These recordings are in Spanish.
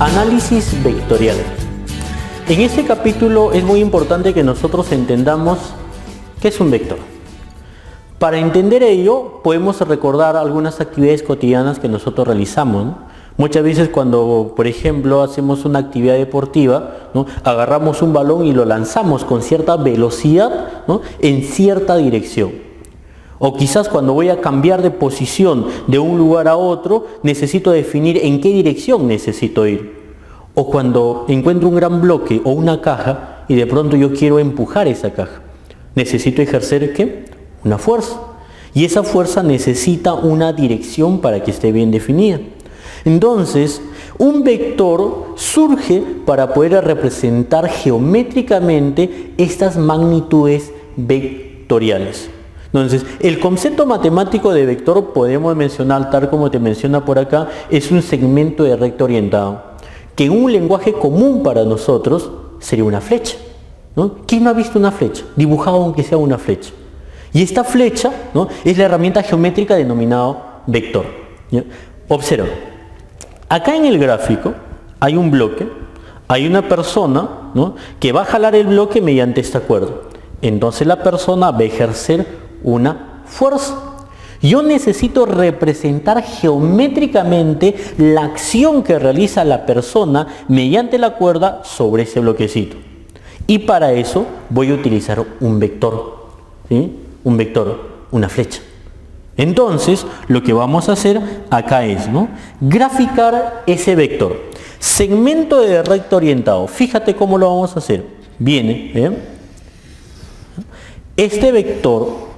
Análisis vectorial. En este capítulo es muy importante que nosotros entendamos qué es un vector. Para entender ello, podemos recordar algunas actividades cotidianas que nosotros realizamos, ¿no? Muchas veces cuando, por ejemplo, hacemos una actividad deportiva, ¿no? Agarramos un balón y lo lanzamos con cierta velocidad, ¿no? En cierta dirección. O quizás cuando voy a cambiar de posición de un lugar a otro, necesito definir en qué dirección necesito ir. O cuando encuentro un gran bloque o una caja y de pronto yo quiero empujar esa caja. Necesito ejercer ¿qué? Una fuerza. Y esa fuerza necesita una dirección para que esté bien definida. Entonces, un vector surge para poder representar geométricamente estas magnitudes vectoriales. Entonces, el concepto matemático de vector podemos mencionar, tal como te menciona por acá, es un segmento de recta orientado, que en un lenguaje común para nosotros sería una flecha, ¿no? ¿Quién no ha visto una flecha? Dibujado aunque sea una flecha. Y esta flecha, ¿no? Es la herramienta geométrica denominada vector, ¿ya? Observa, acá en el gráfico hay un bloque, hay una persona, ¿no? Que va a jalar el bloque mediante esta cuerda. Entonces la persona va a ejercer una fuerza. Yo necesito representar geométricamente la acción que realiza la persona mediante la cuerda sobre ese bloquecito. Y para eso voy a utilizar un vector, ¿sí? Un vector, una flecha. Entonces, lo que vamos a hacer acá es, ¿no? Graficar ese vector. Segmento de recta orientado. Fíjate cómo lo vamos a hacer. Viene, este vector,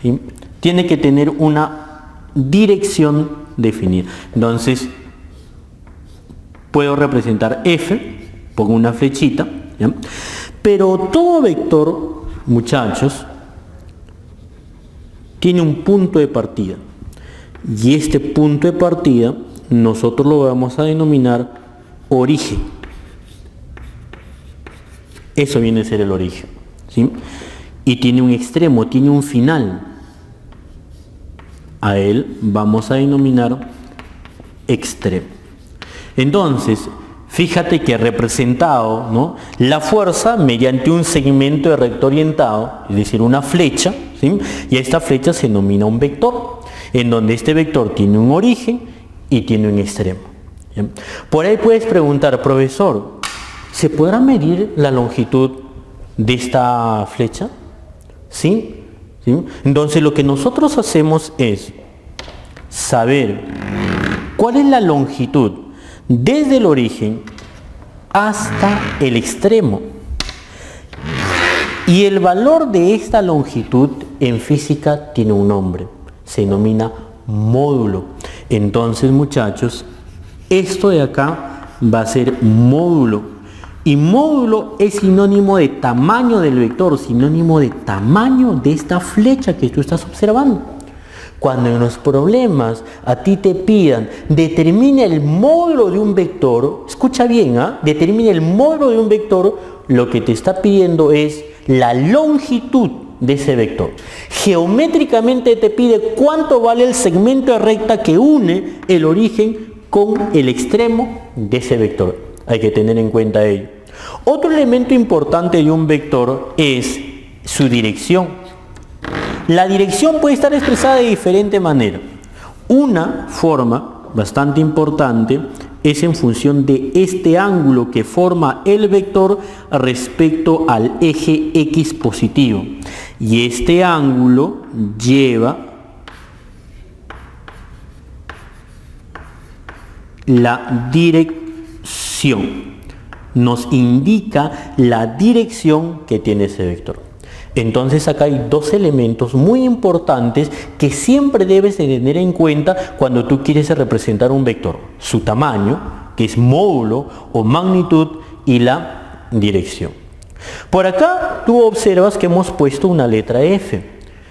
¿sí? Tiene que tener una dirección definida. Entonces, puedo representar F, pongo una flechita, ¿ya? Pero todo vector, muchachos, tiene un punto de partida. Y este punto de partida, nosotros lo vamos a denominar origen. Eso viene a ser el origen, ¿sí? Y tiene un extremo, tiene un final. A él vamos a denominar extremo. Entonces, fíjate que representado, ¿no? La fuerza mediante un segmento de recta orientado, es decir, una flecha, ¿sí? Y a esta flecha se denomina un vector, en donde este vector tiene un origen y tiene un extremo. ¿Bien? Por ahí puedes preguntar, profesor, ¿se podrá medir la longitud de esta flecha? ¿Sí? ¿Sí? Entonces lo que nosotros hacemos es saber cuál es la longitud desde el origen hasta el extremo. Y el valor de esta longitud en física tiene un nombre, se denomina módulo. Entonces, muchachos, esto de acá va a ser módulo. Y módulo es sinónimo de tamaño del vector, sinónimo de tamaño de esta flecha que tú estás observando. Cuando en los problemas a ti te pidan, determine el módulo de un vector, escucha bien, determine el módulo de un vector, lo que te está pidiendo es la longitud de ese vector. Geométricamente te pide cuánto vale el segmento de recta que une el origen con el extremo de ese vector. Hay que tener en cuenta ello. Otro elemento importante de un vector es su dirección. La dirección puede estar expresada de diferente manera. Una forma bastante importante es en función de este ángulo que forma el vector respecto al eje X positivo. Y este ángulo lleva la dirección. Nos indica la dirección que tiene ese vector. Entonces acá hay dos elementos muy importantes que siempre debes de tener en cuenta cuando tú quieres representar un vector: su tamaño, que es módulo o magnitud, y la dirección. Por acá tú observas que hemos puesto una letra F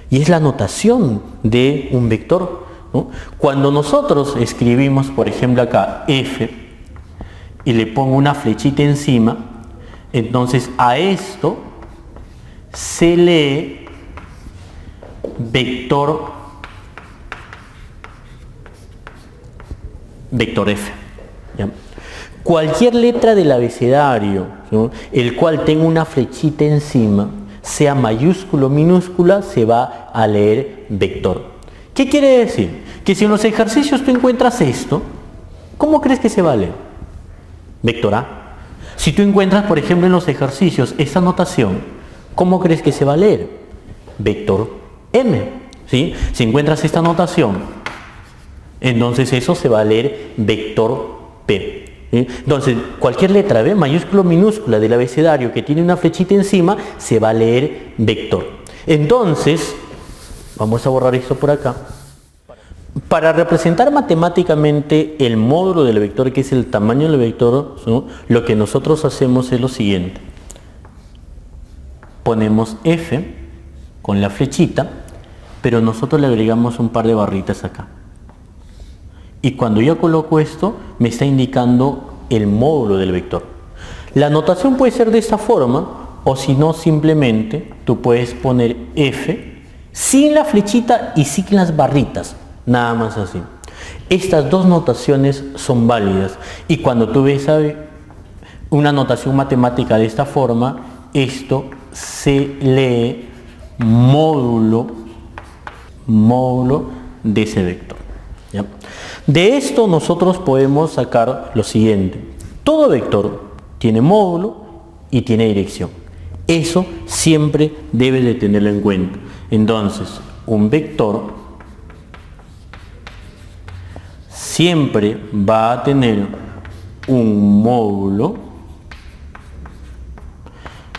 y es la notación de un vector, ¿no? Cuando nosotros escribimos, por ejemplo, acá F y le pongo una flechita encima, entonces a esto se lee vector F, ¿ya? cualquier letra del abecedario, ¿no?, el cual tenga una flechita encima, sea mayúscula o minúscula, se va a leer vector. ¿Qué quiere decir? Que si en los ejercicios tú encuentras esto, ¿cómo crees que se va a leer? Vector A. Si tú encuentras, por ejemplo, en los ejercicios esta notación, ¿cómo crees que se va a leer? Vector M. ¿Sí? Si encuentras esta notación, entonces eso se va a leer vector P. ¿Sí? Entonces, cualquier letra, ¿ve?, mayúscula o minúscula del abecedario que tiene una flechita encima, se va a leer vector. Entonces, vamos a borrar esto por acá. Para representar matemáticamente el módulo del vector, que es el tamaño del vector, ¿no?, lo que nosotros hacemos es lo siguiente. Ponemos F con la flechita, pero nosotros le agregamos un par de barritas acá. Y cuando yo coloco esto, me está indicando el módulo del vector. La notación puede ser de esta forma, o si no, simplemente tú puedes poner F sin la flechita y sin las barritas. Nada más así. Estas dos notaciones son válidas, y cuando tú ves una notación matemática de esta forma, esto se lee módulo de ese vector. ¿Ya? De esto nosotros podemos sacar lo siguiente: todo vector tiene módulo y tiene dirección. Eso siempre debes de tenerlo en cuenta. Entonces, un vector siempre va a tener un módulo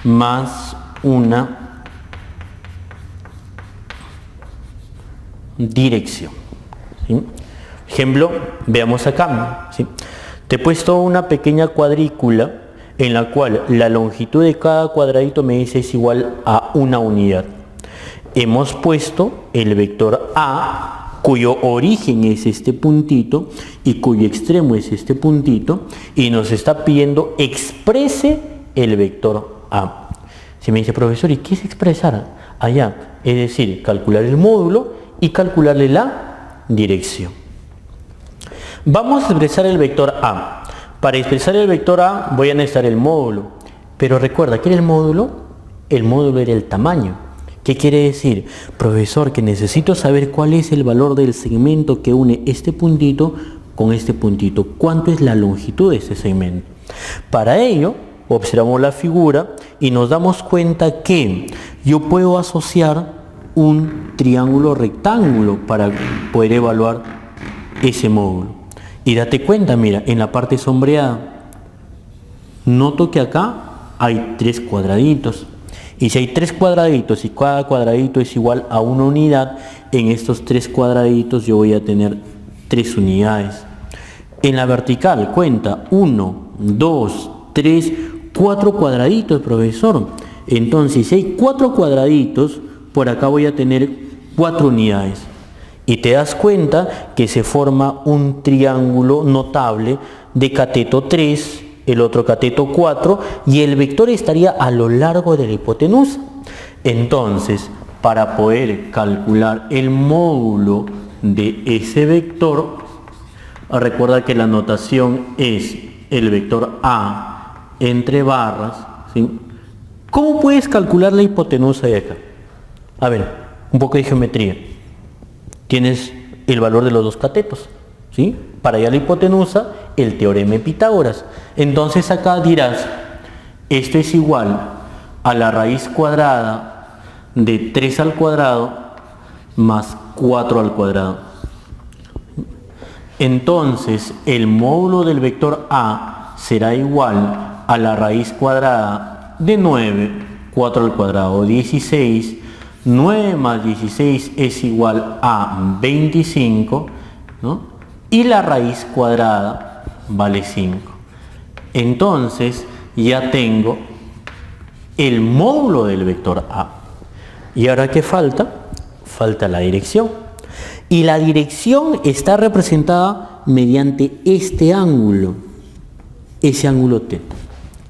más una dirección. ¿Sí? Ejemplo, veamos acá. ¿Sí? Te he puesto una pequeña cuadrícula en la cual la longitud de cada cuadradito me dice es igual a una unidad. Hemos puesto el vector A, cuyo origen es este puntito y cuyo extremo es este puntito, y nos está pidiendo exprese el vector A. Si me dice, profesor, ¿y qué es expresar? Allá, es decir, calcular el módulo y calcularle la dirección. Vamos a expresar el vector A. Para expresar el vector A voy a necesitar el módulo. Pero recuerda, ¿qué era el módulo? El módulo era el tamaño. ¿Qué quiere decir? Profesor, que necesito saber cuál es el valor del segmento que une este puntito con este puntito. ¿Cuánto es la longitud de este segmento? Para ello, observamos la figura y nos damos cuenta que yo puedo asociar un triángulo rectángulo para poder evaluar ese módulo. Y date cuenta, mira, en la parte sombreada, noto que acá hay 3 cuadraditos. Y si hay 3 cuadraditos y cada cuadradito es igual a una unidad, en estos 3 cuadraditos yo voy a tener 3 unidades. En la vertical, cuenta 1, 2, 3, 4 cuadraditos, profesor. Entonces, si hay 4 cuadraditos, por acá voy a tener 4 unidades. Y te das cuenta que se forma un triángulo notable de cateto 3, el otro cateto 4, y el vector estaría a lo largo de la hipotenusa. Entonces, para poder calcular el módulo de ese vector, recuerda que la notación es el vector A entre barras, ¿sí? ¿Cómo puedes calcular la hipotenusa de acá? A ver, un poco de geometría. Tienes el valor de los dos catetos, ¿sí? Para hallar la hipotenusa, el teorema de Pitágoras. Entonces acá dirás, esto es igual a la raíz cuadrada de 3 al cuadrado más 4 al cuadrado. Entonces el módulo del vector A será igual a la raíz cuadrada de 9, 4 al cuadrado, 16. 9 más 16 es igual a 25, ¿no? Y la raíz cuadrada vale 5. Entonces ya tengo el módulo del vector A. ¿Y ahora qué falta? Falta la dirección. Y la dirección está representada mediante este ángulo, ese ángulo teta.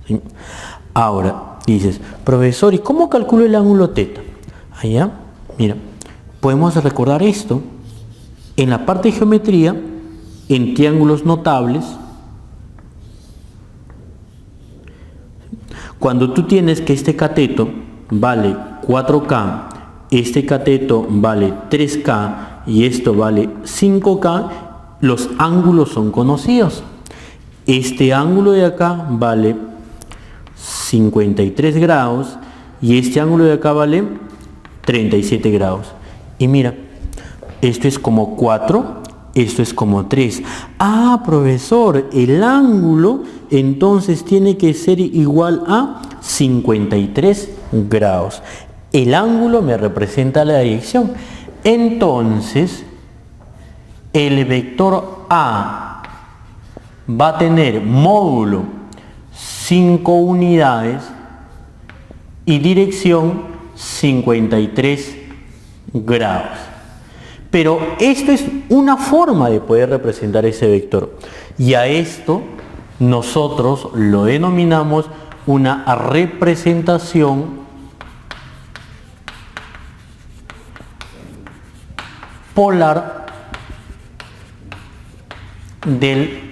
¿Sí? Ahora dices, profesor, ¿y cómo calculo el ángulo teta? Allá, mira, podemos recordar esto en la parte de geometría, en triángulos notables. Cuando tú tienes que este cateto vale 4K, este cateto vale 3K y esto vale 5K, los ángulos son conocidos. Este ángulo de acá vale 53 grados y este ángulo de acá vale 37 grados. Y mira, esto es como 4, esto es como 3. Ah, profesor, el ángulo entonces tiene que ser igual a 53 grados. El ángulo me representa la dirección. Entonces, el vector A va a tener módulo 5 unidades y dirección 53 grados. Pero esto es una forma de poder representar ese vector. Y a esto nosotros lo denominamos una representación polar del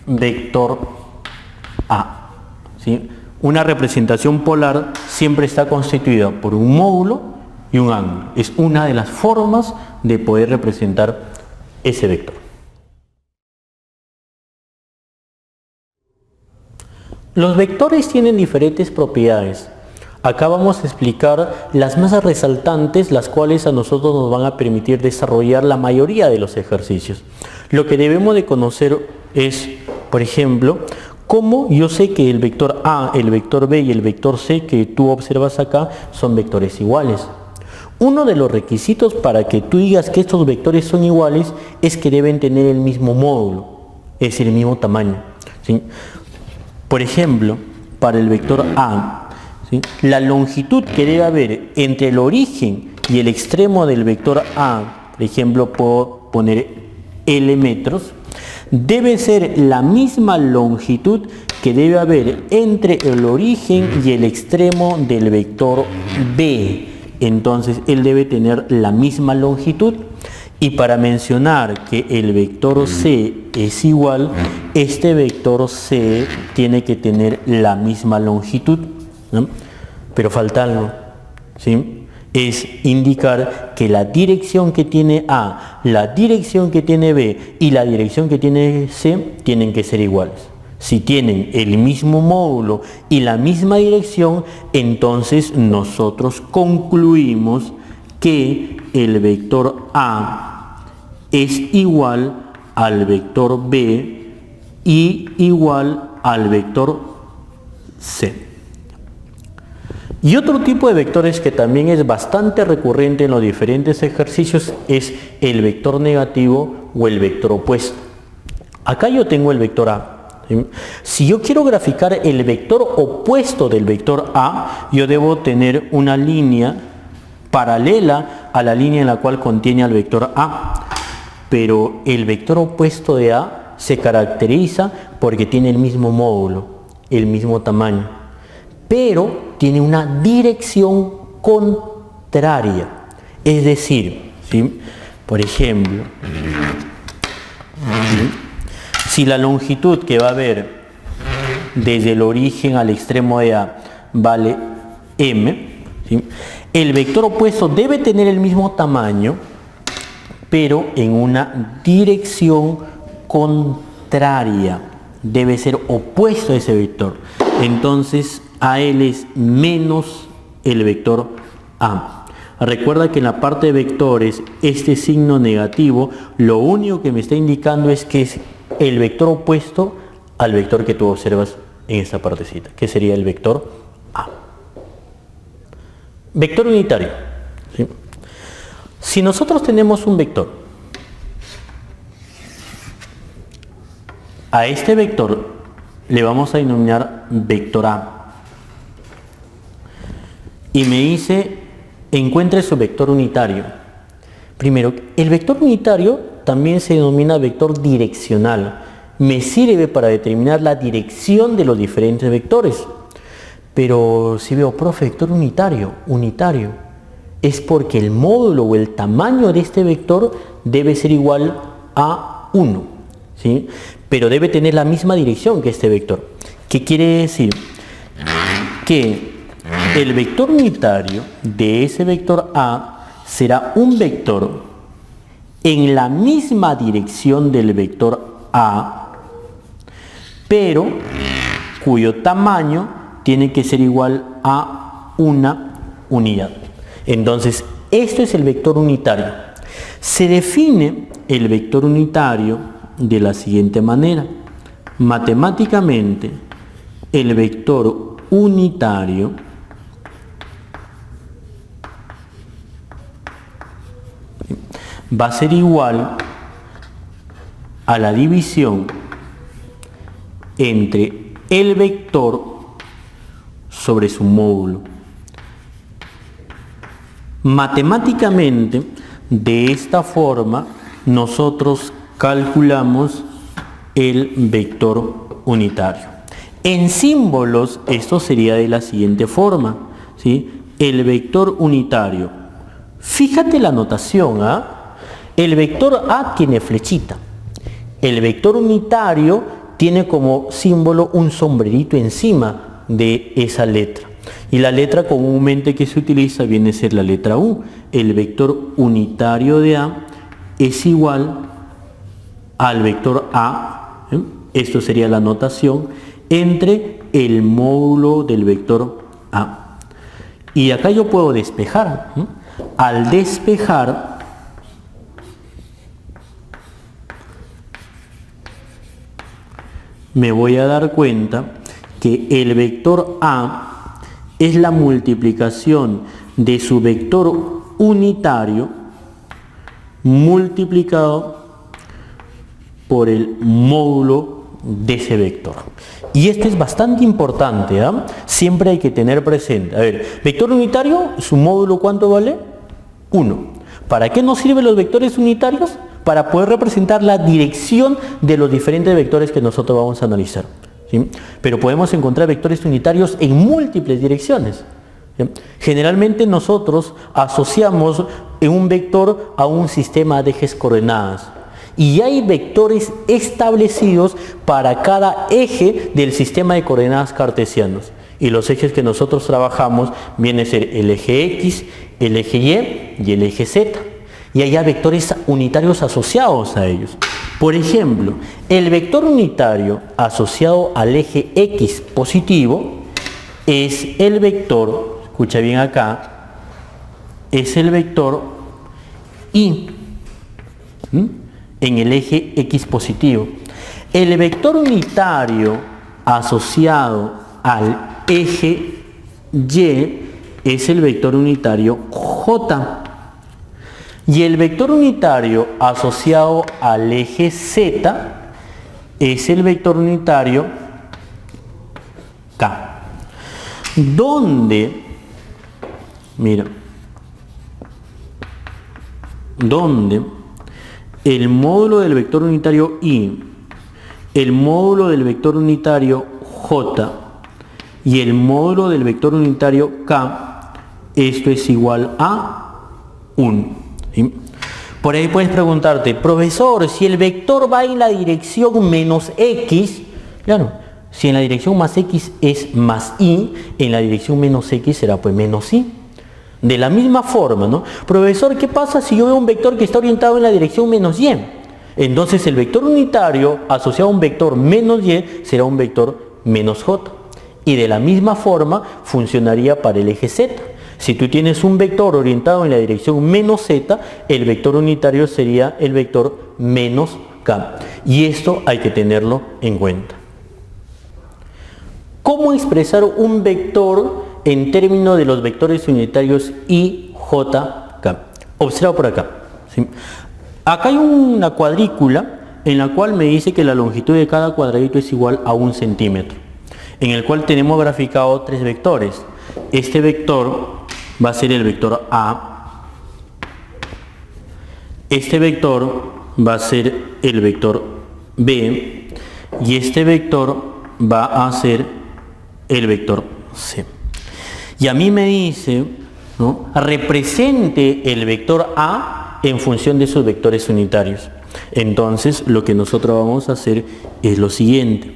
vector A. ¿Sí? Una representación polar siempre está constituida por un módulo y un ángulo. Es una de las formas de poder representar ese vector. Los vectores tienen diferentes propiedades. Acá vamos a explicar las más resaltantes, las cuales a nosotros nos van a permitir desarrollar la mayoría de los ejercicios. Lo que debemos de conocer es, por ejemplo, cómo yo sé que el vector A, el vector B y el vector C que tú observas acá son vectores iguales. Uno de los requisitos para que tú digas que estos vectores son iguales es que deben tener el mismo módulo, es decir, el mismo tamaño, ¿sí? Por ejemplo, para el vector A, ¿sí?, la longitud que debe haber entre el origen y el extremo del vector A, por ejemplo, puedo poner L metros, debe ser la misma longitud que debe haber entre el origen y el extremo del vector B. Entonces él debe tener la misma longitud. Y para mencionar que el vector C es igual, este vector C tiene que tener la misma longitud, ¿no? Pero falta algo, ¿sí? Es indicar que la dirección que tiene A, la dirección que tiene B y la dirección que tiene C tienen que ser iguales. Si tienen el mismo módulo y la misma dirección, entonces nosotros concluimos que el vector A es igual al vector B y igual al vector C. Y otro tipo de vectores que también es bastante recurrente en los diferentes ejercicios es el vector negativo o el vector opuesto. Acá yo tengo el vector A. Si yo quiero graficar el vector opuesto del vector A, yo debo tener una línea paralela a la línea en la cual contiene al vector A. Pero el vector opuesto de A se caracteriza porque tiene el mismo módulo, el mismo tamaño, pero tiene una dirección contraria. Es decir, ¿sí?, por ejemplo, ¿sí?, si la longitud que va a haber desde el origen al extremo de A vale m, ¿sí?, el vector opuesto debe tener el mismo tamaño, pero en una dirección contraria. Debe ser opuesto a ese vector. Entonces, AL es menos el vector A. Recuerda que en la parte de vectores, este signo negativo, lo único que me está indicando es que es el vector opuesto al vector que tú observas en esta partecita, que sería el vector A. Vector unitario, ¿sí? Si nosotros tenemos un vector, a este vector le vamos a denominar vector A. Y me dice, encuentre su vector unitario. Primero, el vector unitario también se denomina vector direccional. Me sirve para determinar la dirección de los diferentes vectores. Pero si veo, profe, vector unitario, es porque el módulo o el tamaño de este vector debe ser igual a 1, ¿sí? Pero debe tener la misma dirección que este vector. ¿Qué quiere decir? que el vector unitario de ese vector A será un vector en la misma dirección del vector A, pero cuyo tamaño tiene que ser igual a una unidad. Entonces, esto es el vector unitario. Se define el vector unitario de la siguiente manera. Matemáticamente, el vector unitario va a ser igual a la división entre el vector sobre su módulo. Matemáticamente, de esta forma, nosotros calculamos el vector unitario. En símbolos, esto sería de la siguiente forma, ¿sí? El vector unitario. Fíjate la notación, ¿ah? El vector A tiene flechita. El vector unitario tiene como símbolo un sombrerito encima de esa letra. Y la letra comúnmente que se utiliza viene a ser la letra U. El vector unitario de A es igual al vector A. Esto sería la notación entre el módulo del vector A. Y acá yo puedo despejar. Al despejar, me voy a dar cuenta que el vector A es la multiplicación de su vector unitario multiplicado por el módulo de ese vector. Y esto es bastante importante, ¿eh? Siempre hay que tener presente. A ver, vector unitario, su módulo, ¿cuánto vale? 1. ¿Para qué nos sirven los vectores unitarios? Para poder representar la dirección de los diferentes vectores que nosotros vamos a analizar, ¿sí? Pero podemos encontrar vectores unitarios en múltiples direcciones, ¿sí? Generalmente nosotros asociamos en un vector a un sistema de ejes coordenadas. Y hay vectores establecidos para cada eje del sistema de coordenadas cartesianos. Y los ejes que nosotros trabajamos vienen a ser el eje X, el eje Y y el eje Z. Y hay vectores unitarios asociados a ellos. Por ejemplo, el vector unitario asociado al eje X positivo es el vector, escucha bien acá, es el vector Y en el eje X positivo. El vector unitario asociado al eje Y es el vector unitario J. Y el vector unitario asociado al eje Z es el vector unitario K. Donde, mira, donde el módulo del vector unitario Y, el módulo del vector unitario J y el módulo del vector unitario K, esto es igual a 1. ¿Sí? Por ahí puedes preguntarte, profesor, si el vector va en la dirección menos X, claro, si en la dirección más X es más Y, en la dirección menos X será pues menos Y. De la misma forma, ¿no? Profesor, ¿qué pasa si yo veo un vector que está orientado en la dirección menos Y? Entonces el vector unitario asociado a un vector menos Y será un vector menos J. Y de la misma forma funcionaría para el eje Z. Si tú tienes un vector orientado en la dirección menos Z, el vector unitario sería el vector menos K. Y esto hay que tenerlo en cuenta. ¿Cómo expresar un vector en términos de los vectores unitarios I, J, K? Observa por acá, ¿sí? Acá hay una cuadrícula en la cual me dice que la longitud de cada cuadradito es igual a 1 centímetro, en el cual tenemos graficado 3 vectores. Este vector va a ser el vector A, este vector va a ser el vector B y este vector va a ser el vector C. Y a mí me dice, ¿no?, represente el vector A en función de sus vectores unitarios. Entonces lo que nosotros vamos a hacer es lo siguiente.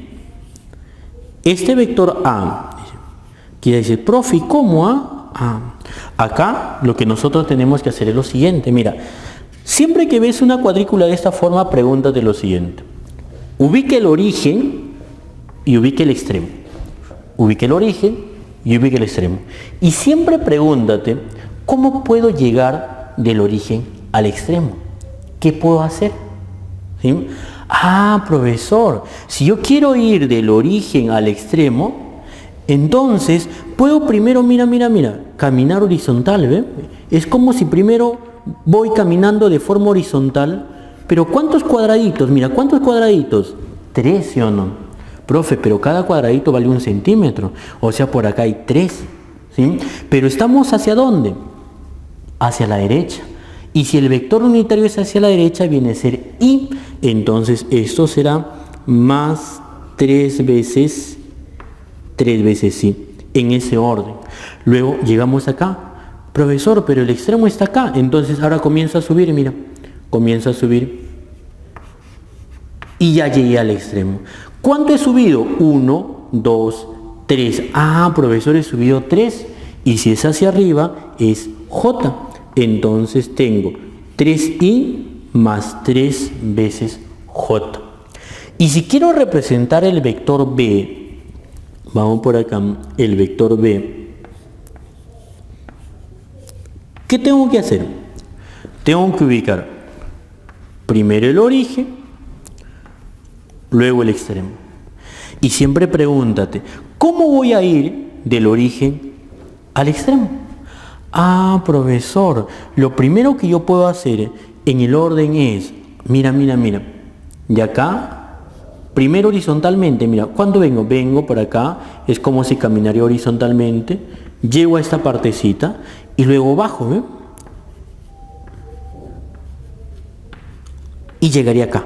Este vector A Quiere decir, profe, ¿y cómo? Acá lo que nosotros tenemos que hacer es lo siguiente. Mira, siempre que ves una cuadrícula de esta forma, pregúntate lo siguiente. Ubique el origen y ubique el extremo. Ubique el origen y ubique el extremo. Y siempre pregúntate, ¿cómo puedo llegar del origen al extremo? ¿Qué puedo hacer? ¿Sí? Profesor, si yo quiero ir del origen al extremo, entonces puedo primero, mira, caminar horizontal, ¿ve? Es como si primero voy caminando de forma horizontal, pero ¿cuántos cuadraditos? Mira, ¿cuántos cuadraditos? 3, ¿sí o no? Profe, pero cada cuadradito vale 1 centímetro, o sea, por acá hay 3, ¿sí? Pero ¿estamos hacia dónde? Hacia la derecha. Y si el vector unitario es hacia la derecha, viene a ser y. Entonces esto será más 3 veces y, en ese orden. Luego llegamos acá. Profesor, pero el extremo está acá. Entonces ahora comienza a subir, mira. Comienza a subir. Y ya llegué al extremo. ¿Cuánto he subido? 1, 2, 3. Profesor, he subido 3. Y si es hacia arriba, es J. Entonces tengo 3i más 3 veces j. Y si quiero representar el vector b, vamos por acá, el vector b, ¿qué tengo que hacer? Tengo que ubicar primero el origen, luego el extremo. Y siempre pregúntate, ¿cómo voy a ir del origen al extremo? Profesor, lo primero que yo puedo hacer en el orden es, mira. De acá, primero horizontalmente, mira, ¿cuándo vengo? Vengo por acá, es como si caminaría horizontalmente, llego a esta partecita y luego bajo, ¿ve? Y llegaría acá.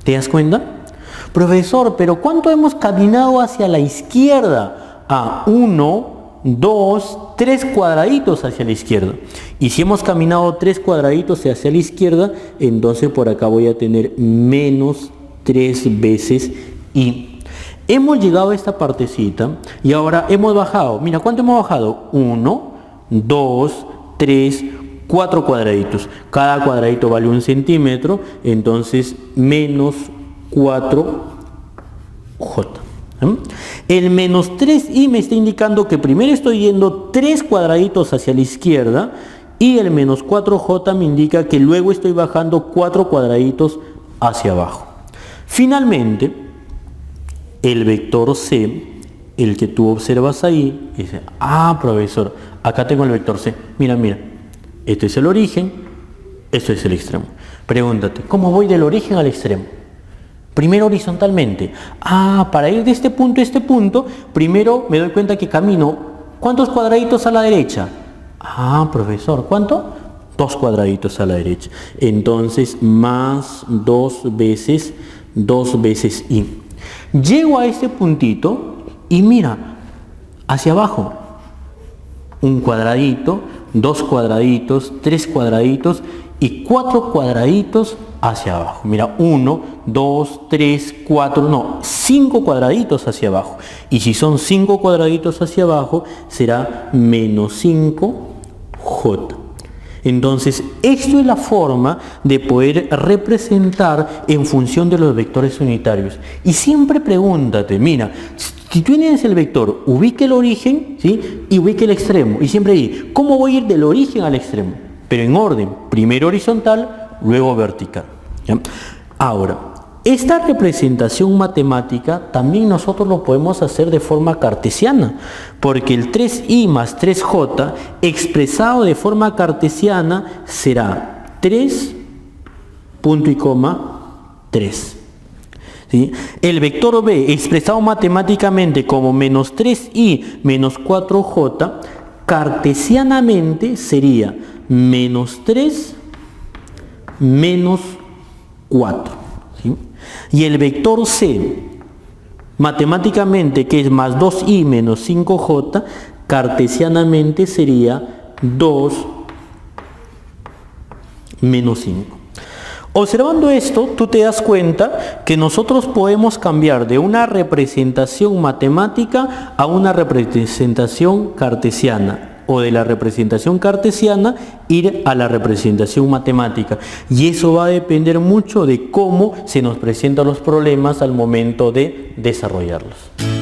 ¿Te das cuenta? Profesor, pero ¿cuánto hemos caminado hacia la izquierda? 1, 2, 3 cuadraditos hacia la izquierda. Y si hemos caminado 3 cuadraditos hacia la izquierda, entonces por acá voy a tener menos 3 veces y. Hemos llegado a esta partecita y ahora hemos bajado. Mira, ¿cuánto hemos bajado? 1, 2, 3, 4 cuadraditos. Cada cuadradito vale 1 centímetro, entonces menos 4j. El menos 3i me está indicando que primero estoy yendo 3 cuadraditos hacia la izquierda y el menos 4j me indica que luego estoy bajando 4 cuadraditos hacia abajo. Finalmente, el vector c, el que tú observas ahí, dice, profesor, acá tengo el vector c. Mira, este es el origen, esto es el extremo. Pregúntate, ¿cómo voy del origen al extremo? Primero horizontalmente. Para ir de este punto a este punto, primero me doy cuenta que camino. ¿Cuántos cuadraditos a la derecha? Profesor, ¿cuánto? 2 cuadraditos a la derecha. Entonces, más 2 veces i. Llego a este puntito y mira, hacia abajo. 1 cuadradito, 2 cuadraditos, 3 cuadraditos y 4 cuadraditos hacia abajo. Mira, 1, 2, 3, 4, 5 cuadraditos hacia abajo. Y si son 5 cuadraditos hacia abajo, será menos 5j. Entonces, esto es la forma de poder representar en función de los vectores unitarios. Y siempre pregúntate, mira, si tú tienes el vector, ubique el origen, ¿sí? Y ubique el extremo. Y siempre di, ¿cómo voy a ir del origen al extremo? Pero en orden, primero horizontal, luego vertical. ¿Ya? Ahora, esta representación matemática también nosotros lo podemos hacer de forma cartesiana, porque el 3i más 3j expresado de forma cartesiana será 3, punto y coma, 3. ¿Sí? El vector b expresado matemáticamente como menos 3i menos 4j, cartesianamente sería menos 3 menos 4. ¿Sí? Y el vector c, matemáticamente, que es más 2i menos 5j, cartesianamente sería 2 menos 5. Observando esto, tú te das cuenta que nosotros podemos cambiar de una representación matemática a una representación cartesiana, o de la representación cartesiana ir a la representación matemática. Y eso va a depender mucho de cómo se nos presentan los problemas al momento de desarrollarlos.